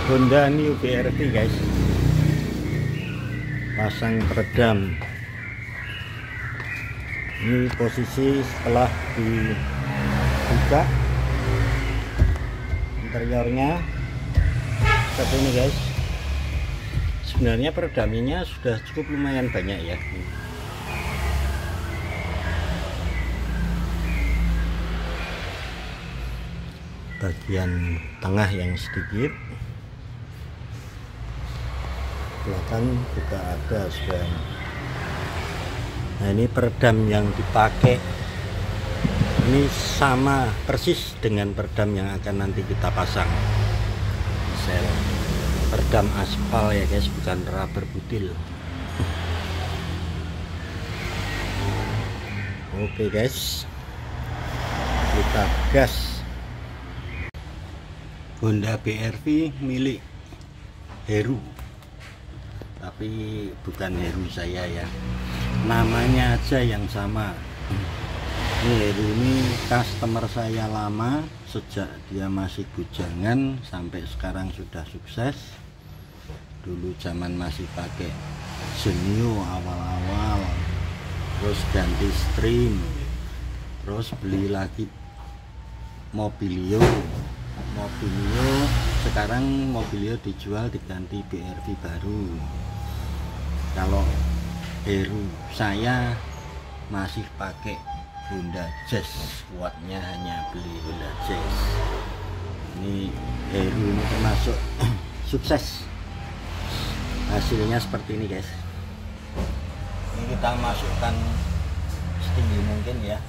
Honda New BRV guys, pasang peredam. Ini posisi setelah dibuka interiornya seperti ini guys. Sebenarnya peredamnya sudah cukup lumayan banyak ya. Bagian tengah yang sedikit, belakang juga ada sudah. Nah, ini peredam yang dipakai ini sama persis dengan peredam yang akan nanti kita pasang sel peredam aspal ya guys, bukan rubber butil. Oke guys, kita gas. Honda BRV milik Heru, tapi bukan Heru saya ya, namanya aja yang sama. Ini Heru ini customer saya lama, sejak dia masih bujangan sampai sekarang sudah sukses. Dulu zaman masih pakai Genio awal-awal, terus ganti Stream, terus beli lagi Mobilio, sekarang Mobilio dijual diganti BRV baru. Kalau Heru saya masih pakai Honda Jazz, kuatnya hanya beli Honda Jazz. Ini Heru ini termasuk sukses, hasilnya seperti ini guys. Ini kita masukkan setinggi mungkin ya.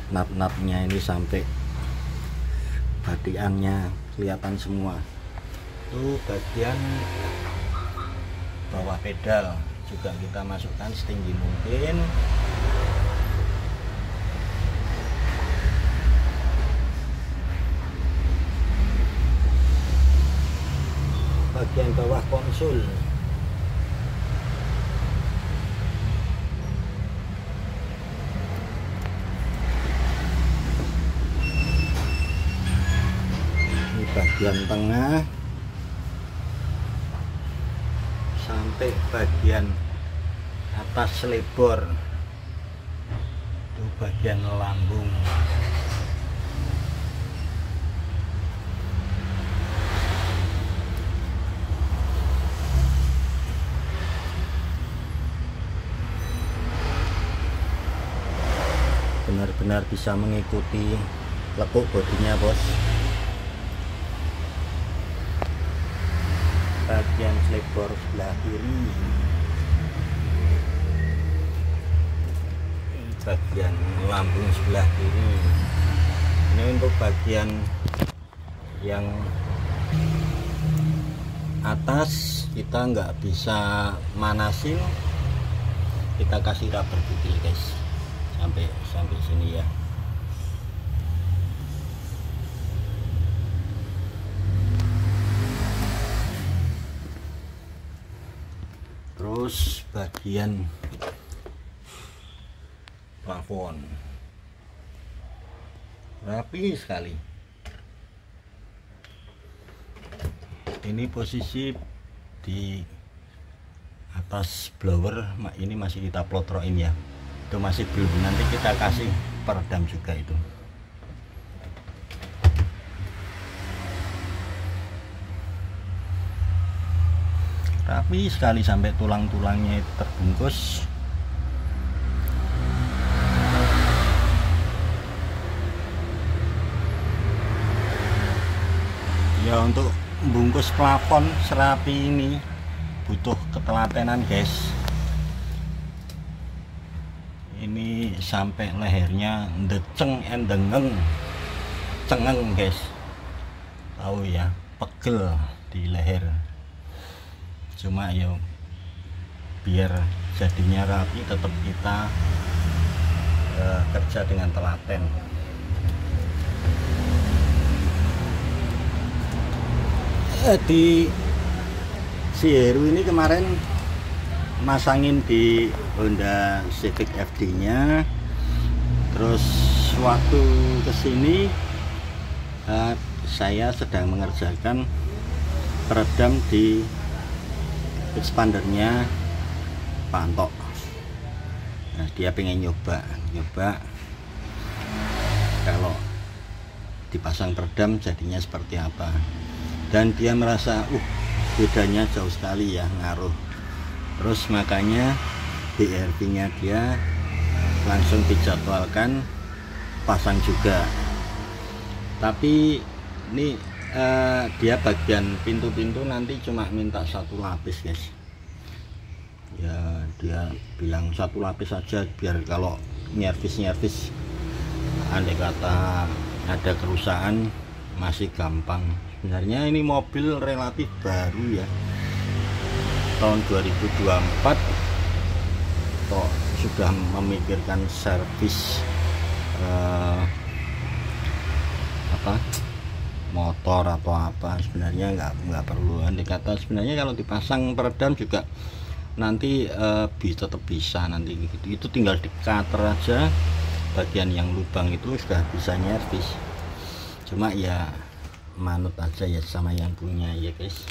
Nap-napnya ini sampai badiannya kelihatan semua. Itu bagian bawah pedal juga kita masukkan setinggi mungkin. Bagian bawah konsul, bagian tengah sampai bagian atas selebor, itu bagian lambung. Benar-benar bisa mengikuti lekuk bodinya bos. Bagian selebor sebelah kiri, bagian lambung sebelah kiri. Ini untuk bagian yang atas kita nggak bisa manasin, kita kasih rubber butil guys, sampai sini ya. Terus bagian plafon rapi sekali. Ini posisi di atas blower ini masih kita plotroin ya, itu masih belum, nanti kita kasih peredam juga itu. Rapi sekali sampai tulang-tulangnya terbungkus. Ya, untuk membungkus plafon serapi ini butuh ketelatenan guys. Ini sampai lehernya ndeceng endengeng, cengeng guys, tahu ya, pegel di leher. Cuma ya biar jadinya rapi, tetap kita kerja dengan telaten. Di si Heru ini kemarin masangin di Honda Civic FD nya Terus waktu kesini saya sedang mengerjakan peredam di expandernya Pak Anto. Nah, dia pengen nyoba kalau dipasang peredam jadinya seperti apa, dan dia merasa bedanya jauh sekali ya, ngaruh. Terus makanya BRP nya dia langsung dijadwalkan pasang juga. Tapi ini dia bagian pintu-pintu nanti cuma minta 1 lapis guys ya, dia bilang 1 lapis saja biar kalau nyervis andai kata ada kerusakan masih gampang. Sebenarnya ini mobil relatif baru ya, tahun 2024 kok sudah memikirkan servis motor atau apa. Sebenarnya nggak perlu, andai kata sebenarnya kalau dipasang peredam juga nanti tetap bisa nanti gitu. Itu tinggal di cutter aja, bagian yang lubang itu sudah bisa nyervis. Cuma ya manut aja ya sama yang punya ya guys.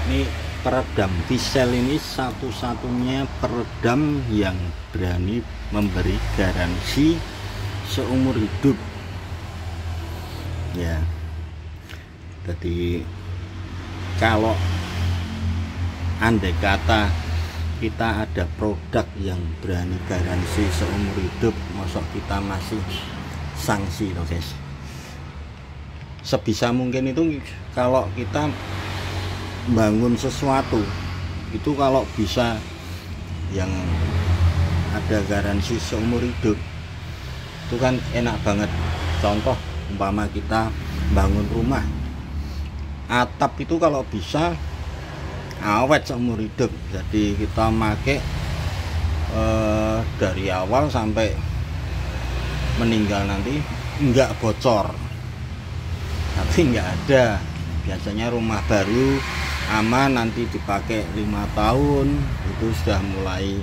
Ini peredam Visel ini satu-satunya peredam yang berani memberi garansi seumur hidup ya. Jadi kalau andai kata kita ada produk yang berani garansi seumur hidup, masa kita masih sanksi loh guys. Sebisa mungkin itu kalau kita bangun sesuatu itu kalau bisa yang ada garansi seumur hidup itu kan enak banget. Contoh umpama kita bangun rumah, atap itu kalau bisa awet seumur hidup, jadi kita make dari awal sampai meninggal nanti enggak bocor. Tapi enggak ada, biasanya rumah baru aman nanti dipakai 5 tahun itu sudah mulai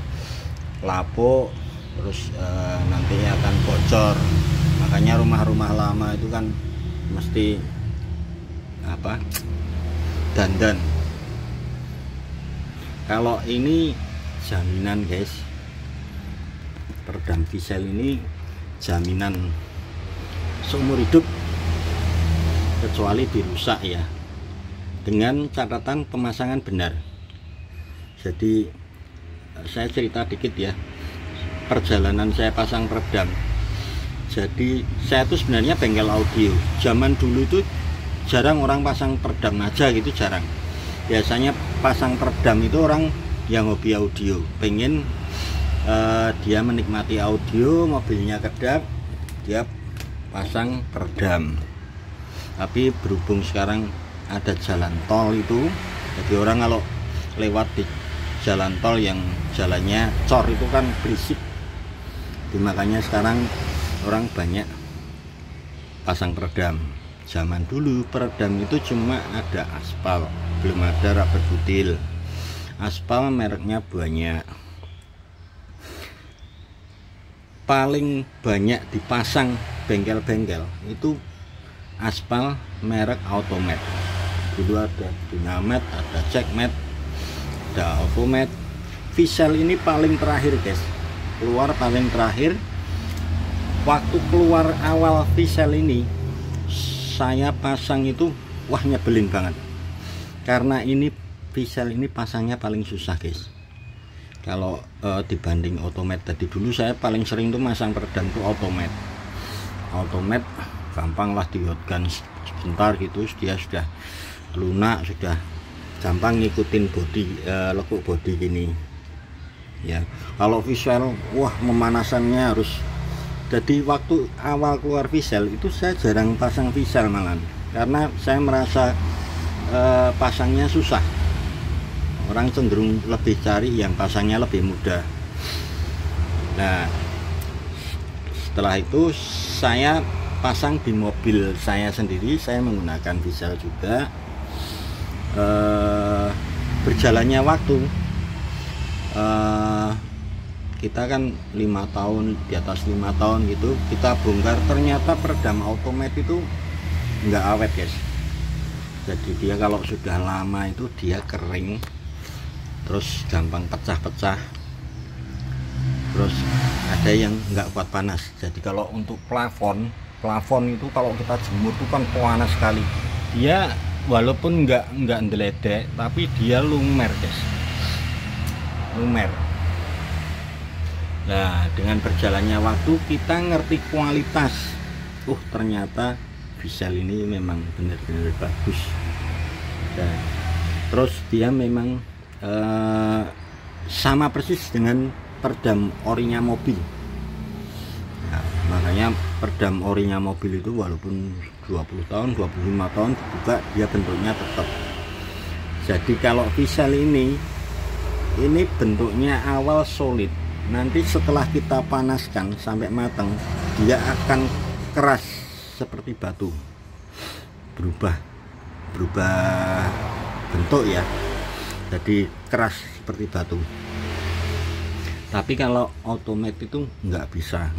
lapuk, terus nanti akan bocor. Makanya rumah-rumah lama itu kan mesti dandan. Kalau ini jaminan guys, peredam Visel ini jaminan seumur hidup kecuali dirusak ya, dengan catatan pemasangan benar. Jadi saya cerita dikit ya, perjalanan saya pasang peredam. Jadi saya tuh sebenarnya bengkel audio. Zaman dulu itu jarang orang pasang peredam aja gitu, jarang. Biasanya pasang peredam itu orang yang hobi audio, pengen dia menikmati audio, mobilnya kedap, dia pasang peredam. Tapi berhubung sekarang ada jalan tol itu, jadi orang kalau lewat di jalan tol yang jalannya cor itu kan berisik. Jadi makanya sekarang orang banyak pasang peredam. Zaman dulu peredam itu cuma ada aspal, belum ada rubber butil. Aspal mereknya banyak, paling banyak dipasang bengkel-bengkel itu aspal merek Automat. Dulu ada Dynamet, ada Checkmat, ada Automat. Visel ini paling terakhir guys, keluar paling terakhir. Waktu keluar awal Visel ini saya pasang itu wah nyebelin banget, karena ini Visel ini pasangnya paling susah guys. Kalau dibanding Automat, tadi dulu saya paling sering tuh masang peredam tuh Automat. Automat gampang lah, dihotkan sebentar gitu dia sudah lunak, sudah gampang ngikutin body, lekuk body gini ya. Kalau Visel wah memanasannya harus. Jadi waktu awal keluar Visel itu saya jarang pasang Visel malah, karena saya merasa pasangnya susah. Orang cenderung lebih cari yang pasangnya lebih mudah. Nah setelah itu saya pasang di mobil saya sendiri, saya menggunakan Visel juga. Berjalannya waktu kita kan 5 tahun, di atas 5 tahun gitu kita bongkar, ternyata peredam automatic itu nggak awet guys. Jadi dia kalau sudah lama itu dia kering, terus gampang pecah-pecah, terus ada yang nggak kuat panas. Jadi kalau untuk plafon itu kalau kita jemur itu kan panas sekali, dia walaupun nggak ndeledek tapi dia lumer guys, lumer. Nah, dengan berjalannya waktu kita ngerti kualitas. Ternyata Vissel ini memang benar-benar bagus. Nah, terus dia memang sama persis dengan peredam orinya mobil. Nah, makanya peredam orinya mobil itu walaupun 20 tahun, 25 tahun juga dia bentuknya tetap. Jadi kalau Vissel ini bentuknya awal solid. Nanti setelah kita panaskan sampai matang, dia akan keras seperti batu, berubah bentuk ya, jadi keras seperti batu. Tapi kalau automatic itu nggak bisa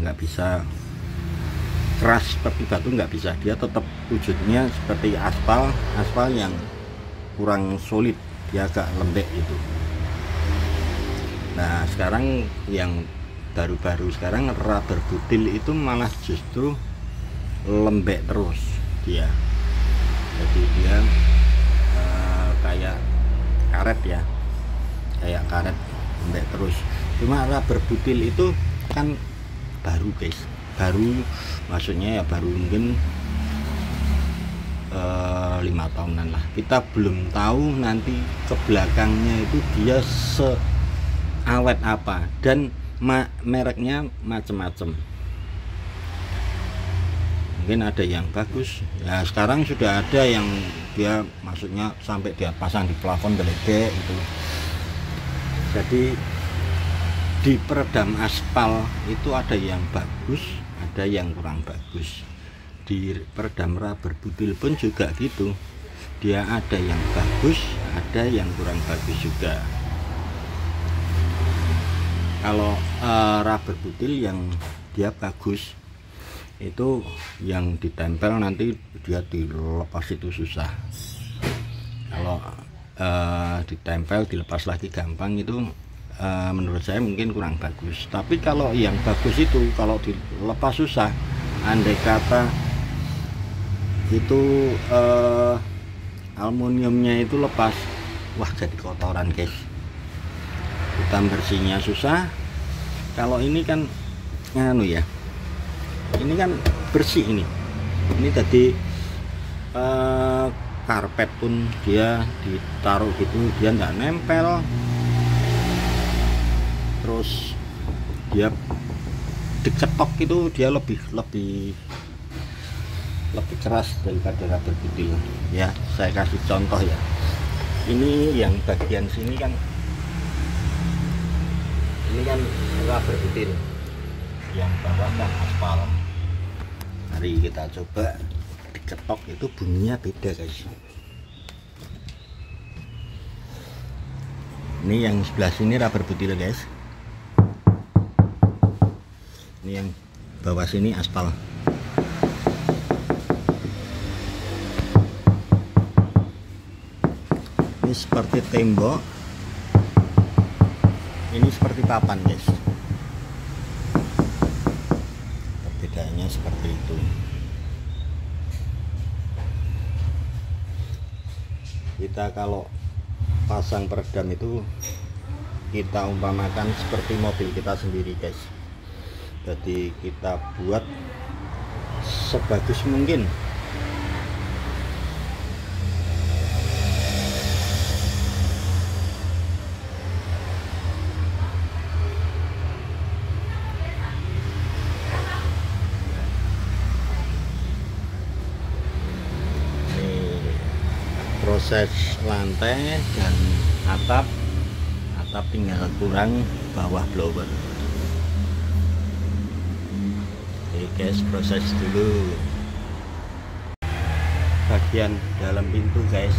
keras seperti batu, nggak bisa. Dia tetap wujudnya seperti aspal yang kurang solid, dia agak lembek itu. Nah, sekarang yang baru-baru sekarang rubber butil itu malah justru lembek terus dia. Jadi dia kayak karet ya, kayak karet lembek terus. Cuma rubber butil itu kan baru guys, baru maksudnya ya baru mungkin 5 tahunan lah. Kita belum tahu nanti ke belakangnya itu dia awet apa, dan mereknya macam-macam. Mungkin ada yang bagus ya, sekarang sudah ada yang dia maksudnya sampai dia pasang di plafon geledek itu. Jadi di peredam aspal itu ada yang bagus, ada yang kurang bagus. Di peredam rubber butil pun juga gitu, dia ada yang bagus, ada yang kurang bagus juga. Kalau rubber butil yang dia bagus itu yang ditempel nanti dia dilepas itu susah. Kalau ditempel dilepas lagi gampang, itu menurut saya mungkin kurang bagus. Tapi kalau yang bagus itu kalau dilepas susah, andai kata itu aluminiumnya itu lepas, wah jadi kotoran guys, kita bersihnya susah. Kalau ini kan ya, ini kan bersih. Ini tadi karpet pun dia ditaruh gitu, dia nggak nempel. Terus dia diketok itu dia lebih keras daripada rubber butil ya. Saya kasih contoh ya, ini yang bagian sini kan, ini kan rubber butil, yang bawah kan aspal. Mari kita coba diketok, itu bunyinya beda guys. Ini yang sebelah sini rubber butil guys, ini yang bawah sini aspal. Ini seperti tembok, ini seperti papan guys. Perbedaannya seperti itu. Kita kalau pasang peredam itu kita umpamakan seperti mobil kita sendiri guys. Jadi kita buat sebagus mungkin. Proses lantai dan atap tinggal kurang bawah blower. Oke guys, proses dulu bagian dalam pintu guys.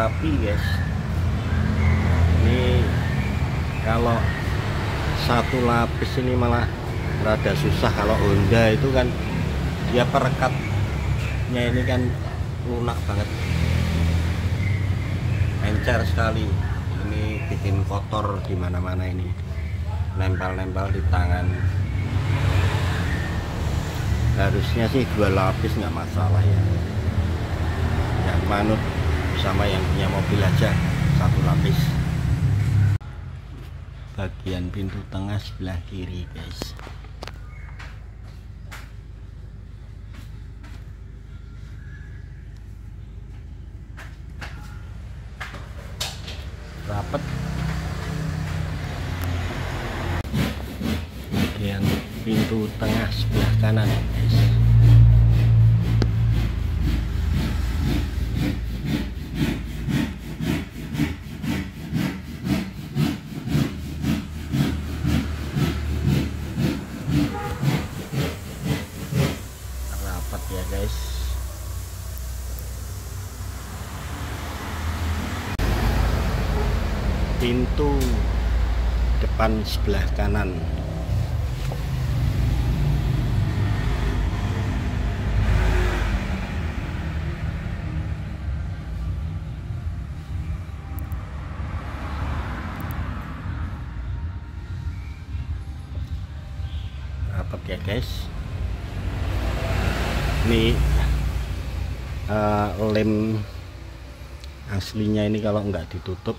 rapi guys. Ini kalau satu lapis ini malah rada susah. Kalau Honda itu kan dia perekatnya ini kan lunak banget, encer sekali. Ini bikin kotor di mana-mana, ini nempel-nempel di tangan. Harusnya sih 2 lapis nggak masalah ya. Yang manut sama yang punya mobil aja 1 lapis. Bagian pintu tengah sebelah kiri guys. Rapet. Bagian pintu tengah sebelah kanan guys. Rapat ya guys. Pintu depan sebelah kanan. Rapat ya guys. Ini lem aslinya ini kalau nggak ditutup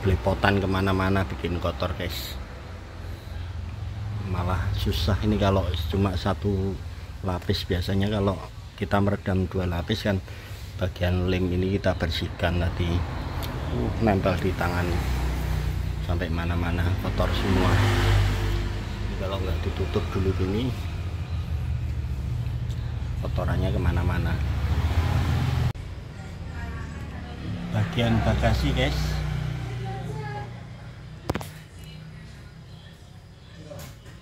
belepotan kemana-mana, bikin kotor guys. Malah susah ini kalau cuma 1 lapis. Biasanya kalau kita meredam 2 lapis kan bagian lem ini kita bersihkan tadi, nempel di tangan sampai mana-mana, kotor semua. Ini kalau nggak ditutup dulu ini kotorannya kemana-mana. Bagian bagasi guys,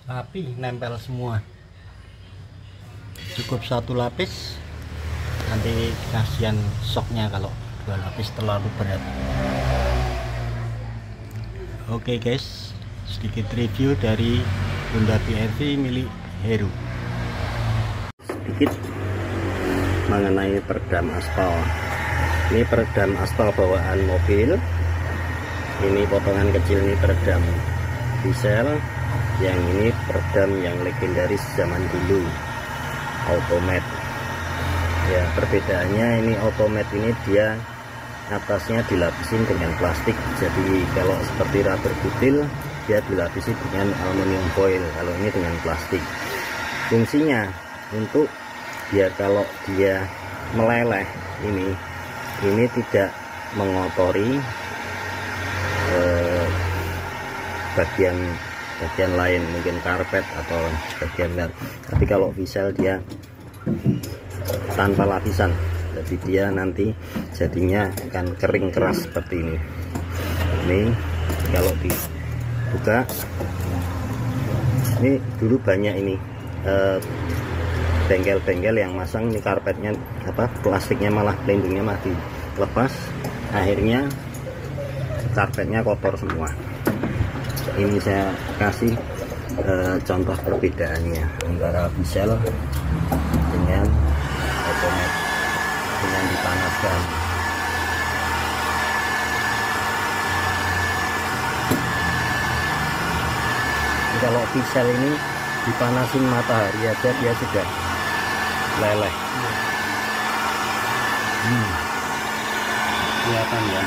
rapi, nempel semua. Cukup 1 lapis, nanti kasihan shocknya kalau 2 lapis terlalu berat. Oke guys, sedikit review dari Honda BRV milik Heru. Sedikit mengenai peredam aspal. Ini peredam aspal bawaan mobil. Ini potongan kecil, ini peredam diesel. Yang ini peredam yang legendaris zaman dulu, Automat. Ya, perbedaannya ini Automat ini dia atasnya dilapisin dengan plastik. Jadi kalau seperti rubber butil dia dilapisi dengan aluminium foil. Kalau ini dengan plastik. Fungsinya untuk biar kalau dia meleleh ini tidak mengotori bagian lain, mungkin karpet atau bagian lain. Tapi kalau Visel dia tanpa lapisan, jadi dia nanti jadinya akan kering keras seperti ini. Ini kalau dibuka, ini dulu banyak ini bengkel-bengkel yang masang ini karpetnya plastiknya malah pelindungnya malah dilepas, akhirnya karpetnya kotor semua. Ini saya kasih contoh perbedaannya antara Visel dengan Automat dengan dipanaskan. Kalau Visel ini dipanasin matahari aja dia sudah leleh. Kelihatan ya,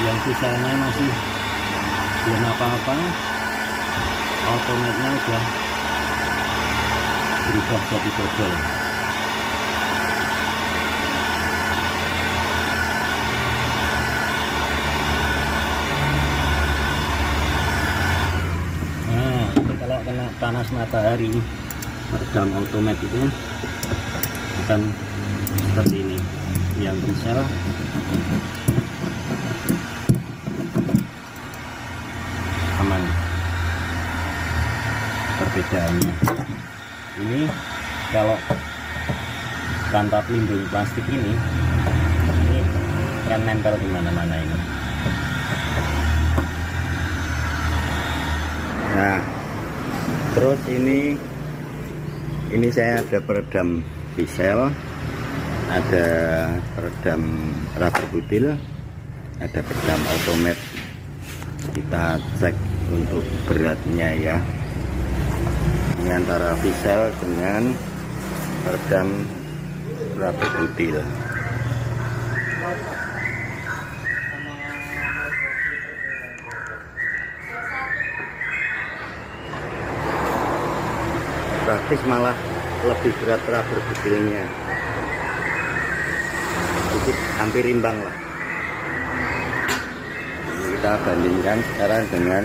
yang Viselnya masih belum apa-apa, Automatnya udah berubah jadi bobol. Nah, kalau kena panas matahari, peredam Automat itu akan seperti ini. Yang Visel aman. Perbedaannya ini kalau tanpa pelindung plastik ini akan nempel di mana-mana ini. Nah, terus ini saya ada peredam pisel, ada peredam rubber butil, ada peredam automat. Kita cek untuk beratnya ya. Ini antara pisel dengan peredam rubber butil. Praktis malah lebih berat rubber butilnya, sedikit hampir imbang lah. Ini kita bandingkan sekarang dengan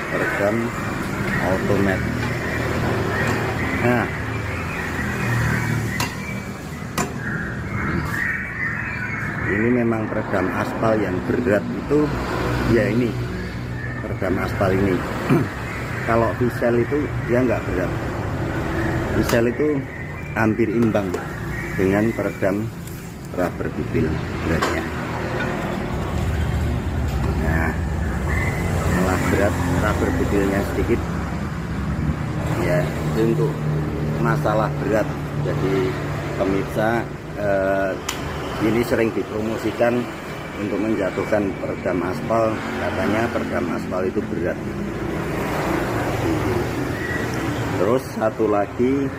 peredam automat. Nah, ini memang peredam aspal yang berat itu ya, ini peredam aspal ini. Kalau pisel itu dia nggak berat. Pisel itu hampir imbang dengan peredam rubber butil beratnya. Nah, malah berat rubber butilnya sedikit ya, itu untuk masalah berat. Jadi pemirsa, ini sering dipromosikan untuk menjatuhkan peredam aspal, katanya peredam aspal itu berat. Terus satu lagi,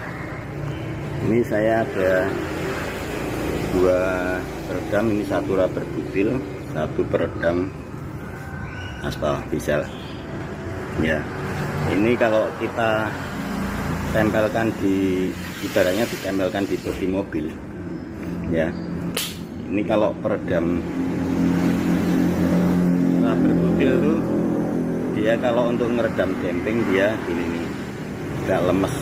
ini saya ada dua peredam, ini satu rubber butil, satu peredam aspal pisel ya. Ini kalau kita tempelkan ibaratnya ditempelkan di bodi mobil ya. Ini kalau peredam rubber butil itu dia kalau untuk meredam damping dia gini nih, agak lemes.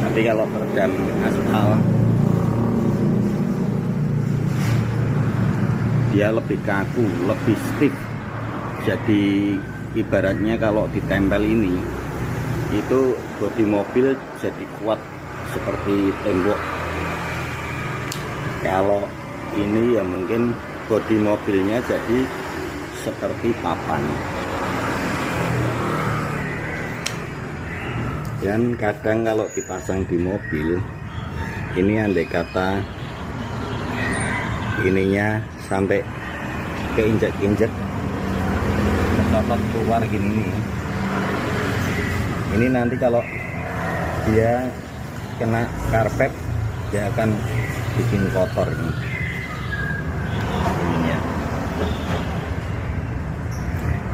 Tapi kalau peredam aspal dia lebih kaku, lebih stiff. Jadi ibaratnya kalau ditempel ini itu bodi mobil jadi kuat seperti tembok. Kalau ini ya mungkin bodi mobilnya jadi seperti papan. Dan kadang kalau dipasang di mobil ini, andai kata ininya sampai keinjek-injek, kecopot keluar gini nih, ini nanti kalau dia kena karpet dia akan bikin kotor ini. Ininya.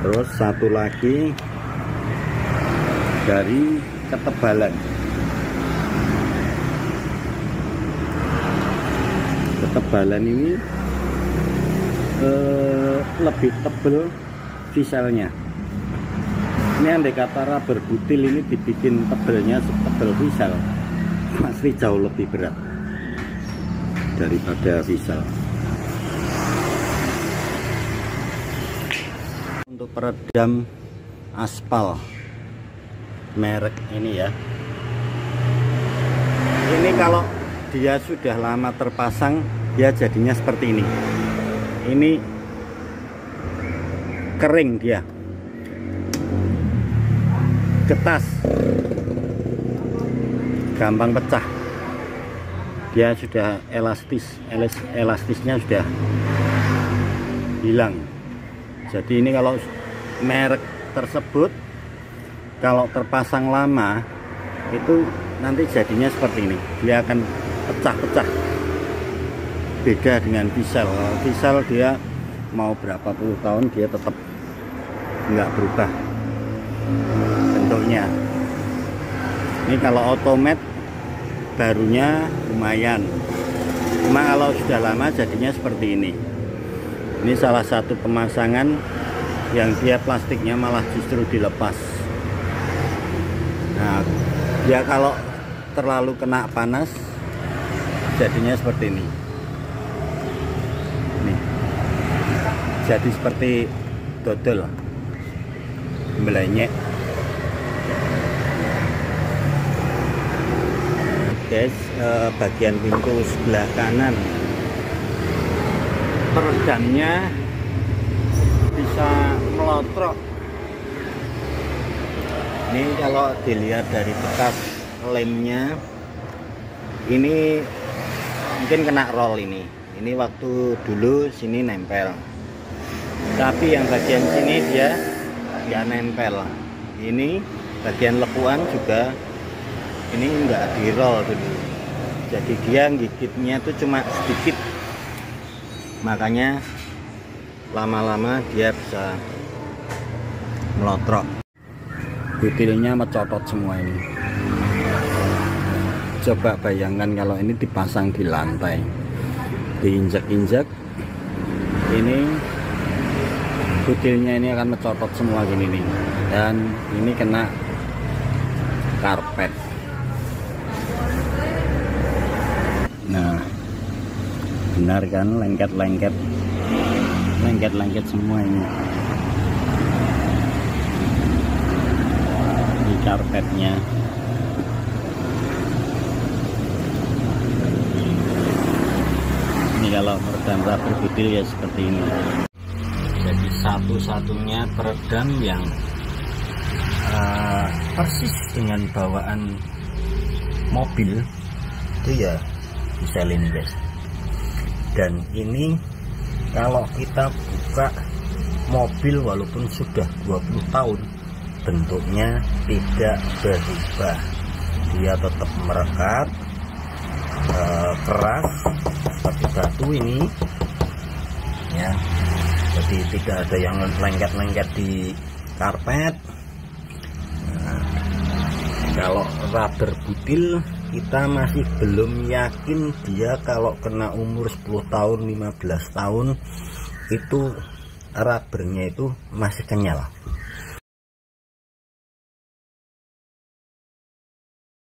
Terus satu lagi dari ketebalan. Ketebalan ini lebih tebal piselnya. Ini andai kata rubber butil ini dibikin tebelnya setebal pisel, pasti jauh lebih berat daripada pisel. Untuk peredam aspal merek ini ya, ini kalau dia sudah lama terpasang dia jadinya seperti ini. Ini kering, dia getas, gampang pecah, dia sudah elastisnya sudah hilang. Jadi ini kalau merek tersebut kalau terpasang lama itu nanti jadinya seperti ini, dia akan pecah-pecah. Beda dengan pisel. Pisel dia mau berapa puluh tahun dia tetap nggak berubah bentuknya. Ini kalau automat barunya lumayan, cuma kalau sudah lama jadinya seperti ini. Ini salah satu pemasangan yang dia plastiknya malah justru dilepas. Nah, dia kalau terlalu kena panas jadinya seperti ini. Nih, jadi seperti dodol, melenyek. guys, bagian pintu sebelah kanan peredamnya bisa melotrok. Ini kalau dilihat dari bekas lemnya, ini mungkin kena roll ini waktu dulu sini nempel, tapi yang bagian sini dia nggak nempel. Ini bagian lekuan juga ini enggak di roll dulu, jadi dia gigitnya tuh cuma sedikit, makanya lama-lama dia bisa melotrok. Butilnya mencotot semua ini. Coba bayangkan kalau ini dipasang di lantai, diinjak-injak, ini butilnya ini akan mencotot semua gini nih, dan ini kena karpet. Nah, benar kan, lengket-lengket semua ini di karpetnya. Ini kalau meredam rubber butil ya seperti ini. Jadi satu-satunya peredam yang persis dengan bawaan mobil itu ya diselin guys. Dan ini kalau kita buka mobil walaupun sudah 20 tahun, bentuknya tidak berubah, dia tetap merekat, keras seperti batu ini ya. Jadi tidak ada yang lengket-lengket di karpet. Nah, kalau rubber butil kita masih belum yakin dia kalau kena umur 10 tahun 15 tahun itu rubbernya itu masih kenyal.